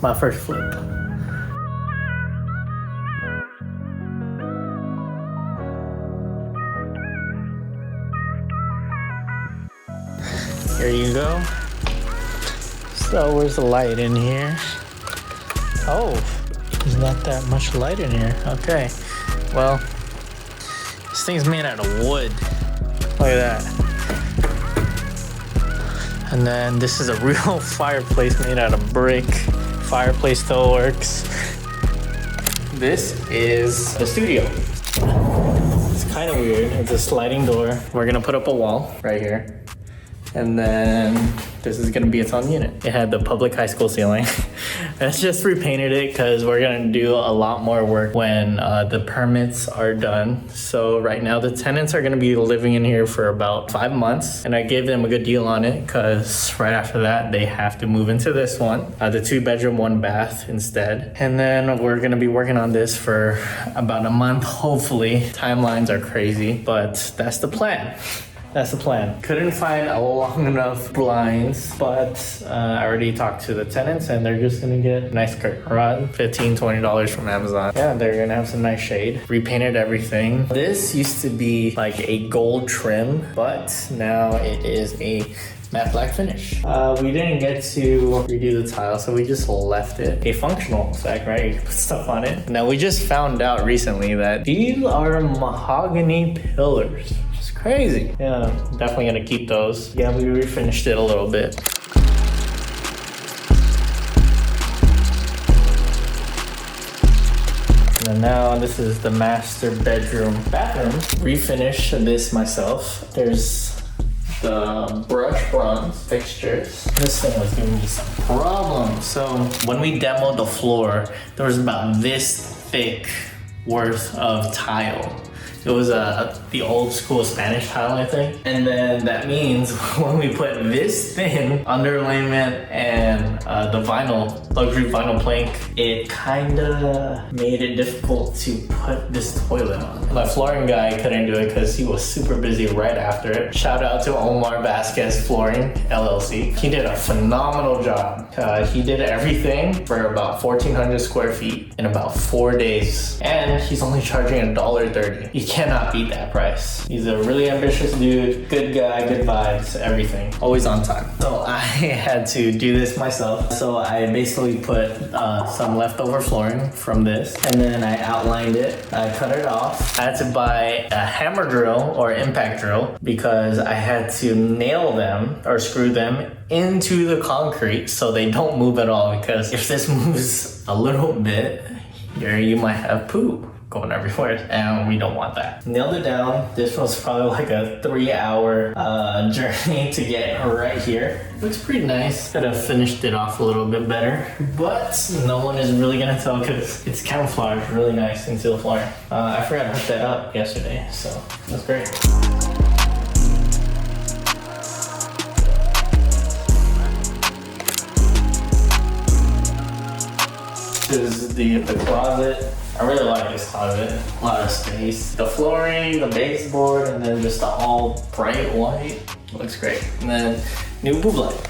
my first flip. Here you go. So where's the light in here? Oh, there's not that much light in here. Okay, well, this thing's made out of wood. Look at that. And then this is a real fireplace made out of brick. Fireplace still works. This is the studio. It's kind of weird. It's a sliding door. We're gonna put up a wall right here. And then this is gonna be its own unit. It had the public high school ceiling. I just repainted it because we're gonna do a lot more work when the permits are done. So right now the tenants are gonna be living in here for about 5 months. And I gave them a good deal on it because right after that, they have to move into this one. The 2-bedroom, 1-bath instead. And then we're gonna be working on this for about a month, hopefully. Timelines are crazy, but that's the plan. That's the plan. Couldn't find a long enough blinds, but I already talked to the tenants and they're just gonna get a nice curtain rod, $15, $20 from Amazon. Yeah, they're gonna have some nice shade. Repainted everything. This used to be like a gold trim, but now it is a matte black finish. We didn't get to redo the tile, so we just left it a functional spec, right? You can put stuff on it. Now we just found out recently that these are mahogany pillars. It's crazy. Yeah, definitely gonna keep those. Yeah, we refinished it a little bit. And now this is the master bathroom. Refinish this myself. There's the brush bronze fixtures. This thing was giving me some problems. So when we demoed the floor, there was about this thick worth of tile. It was the old school Spanish tile, I think. And then that means when we put this thin underlayment and the luxury vinyl plank, it kinda made it difficult to put this toilet on. My flooring guy couldn't do it because he was super busy right after it. Shout out to Omar Vasquez Flooring, LLC. He did a phenomenal job. He did everything for about 1,400 square feet in about 4 days. And he's only charging $1.30. You cannot beat that price. He's a really ambitious dude, good guy, good vibes, everything. Always on time. So I had to do this myself. So I basically put some leftover flooring from this, and then I outlined it. I cut it off. I had to buy a hammer drill or impact drill because I had to nail them or screw them into the concrete so they don't move at all, because if this moves a little bit, you might have poop going everywhere, and we don't want that. Nailed it down. This was probably like a 3-hour journey to get right here. Looks pretty nice. Could have finished it off a little bit better, but no one is really gonna tell because it's camouflaged really nice into the flooring. I forgot to hook that up yesterday, so that's great. This is the closet. I really like this closet. A lot of space. The flooring, the baseboard, and then just the all bright white. Looks great. And then new boob light.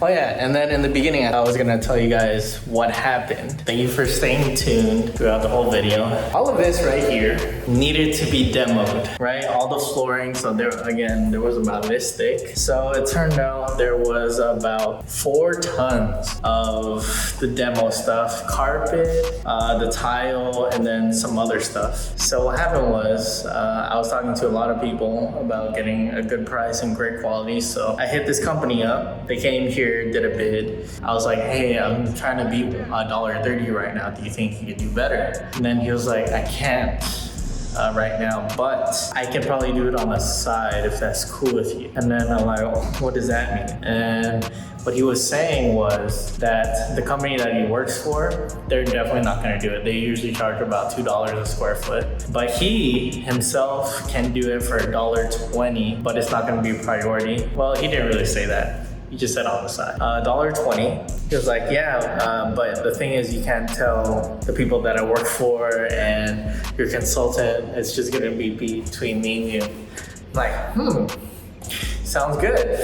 Oh yeah, and then in the beginning, I was gonna tell you guys what happened. Thank you for staying tuned throughout the whole video. All of this right here needed to be demoed, right? All the flooring, so there was about this thick. So it turned out there was about 4 tons of the demo stuff, carpet, the tile, and then some other stuff. So what happened was, I was talking to a lot of people about getting a good price and great quality. So I hit this company up. They came here, did a bid. I was like, hey, I'm trying to beat $1.30 right now. Do you think you could do better? And then he was like, I can't right now, but I can probably do it on the side if that's cool with you. And then I'm like, oh, what does that mean? And what he was saying was that the company that he works for, they're definitely not gonna do it. They usually charge about $2 a square foot. But he himself can do it for $1.20, but it's not gonna be a priority. Well, he didn't really say that. He just said on the side. $1.20. He was like, yeah, but the thing is you can't tell the people that I work for and your consultant. It's just gonna be between me and you. I'm like, sounds good.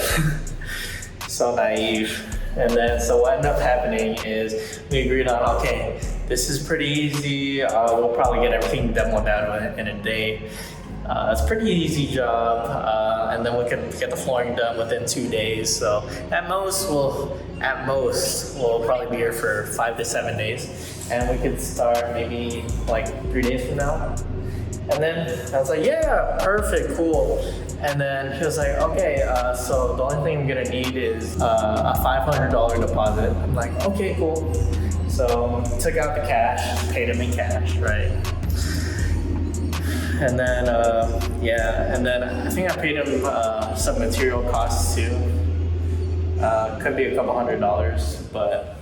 So naive. And then, so what ended up happening is we agreed on, okay, this is pretty easy. We'll probably get everything demoed out in a day. It's a pretty easy job, and then we could get the flooring done within 2 days. So at most, we'll probably be here for 5 to 7 days, and we could start maybe like 3 days from now. And then I was like, yeah, perfect, cool. And then he was like, okay, so the only thing I'm gonna need is a $500 deposit. I'm like, okay, cool. So took out the cash, paid him in cash, right? And then, and then I think I paid him some material costs too. Could be a couple $100s, but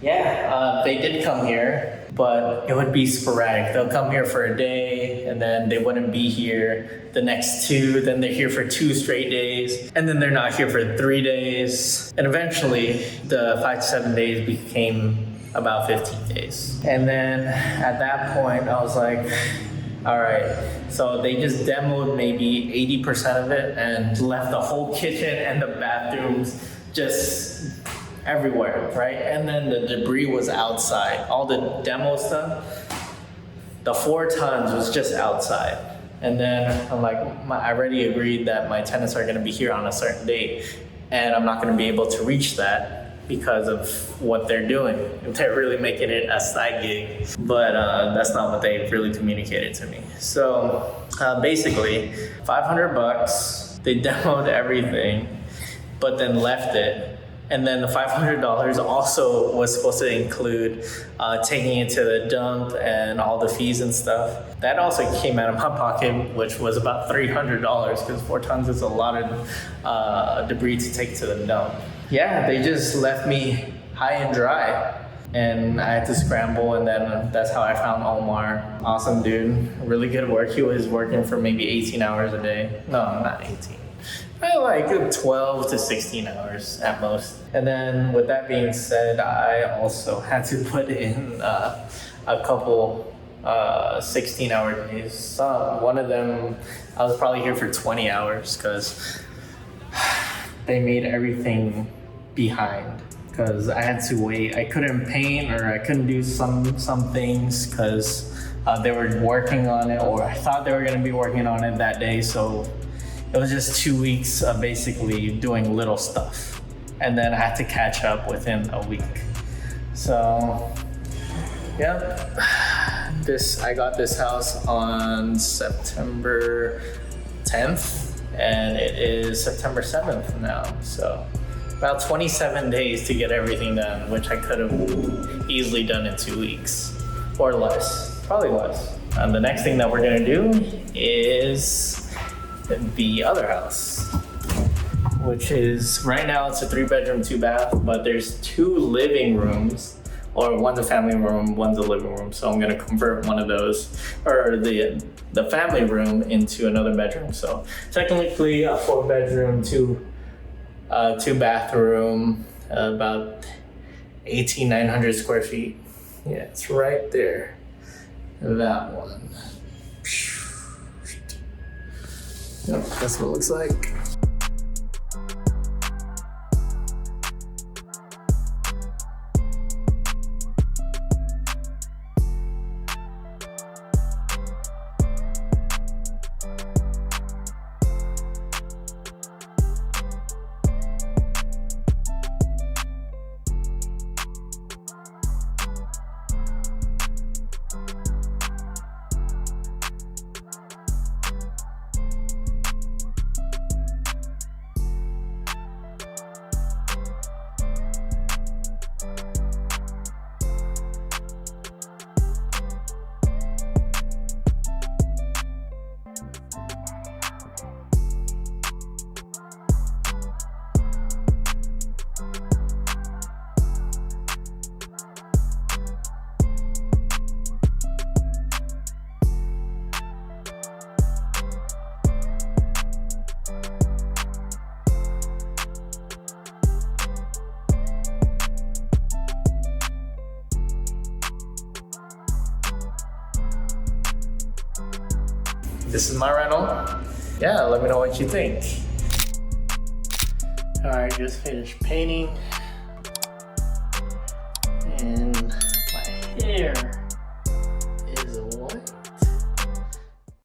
yeah, they did come here. But it would be sporadic. They'll come here for a day, and then they wouldn't be here the next 2. Then they're here for 2 straight days, and then they're not here for 3 days. And eventually, the 5 to 7 days became about 15 days. And then at that point, I was like, all right. So they just demoed maybe 80% of it and left the whole kitchen and the bathrooms just everywhere, right? And then the debris was outside. All the demo stuff, the 4 tons was just outside. And then I'm like, I already agreed that my tenants are gonna be here on a certain date, and I'm not gonna be able to reach that because of what they're doing. They're really making it a side gig, but that's not what they really communicated to me. So basically, $500, they demoed everything, but then left it. And then the $500 also was supposed to include taking it to the dump and all the fees and stuff. That also came out of my pocket, which was about $300, because 4 tons is a lot of debris to take to the dump. Yeah, they just left me high and dry, and I had to scramble, and then that's how I found Omar. Awesome dude, really good work. He was working for maybe 18 hours a day. No, not 18. Like 12 to 16 hours at most. And then with that being said, I also had to put in a couple 16-hour days. One of them, I was probably here for 20 hours because they made everything behind. Because I had to wait. I couldn't paint, or I couldn't do some things because they were working on it, or I thought they were going to be working on it that day. So it was just 2 weeks of basically doing little stuff. And then I had to catch up within a week. So, yeah. I got this house on September 10th, and it is September 7th now. So about 27 days to get everything done, which I could have easily done in 2 weeks or less, probably less. And the next thing that we're gonna do is the other house, which is, right now it's a 3-bedroom, 2-bath, but there's 2 living rooms, or one's a family room, one's a living room. So I'm gonna convert one of those, or the family room, into another bedroom. So technically a 4-bedroom, 2-bathroom, about 1,900 square feet. Yeah, it's right there. That one. Yep, that's what it looks like. This is my rental. Yeah, let me know what you think. Alright, just finished painting.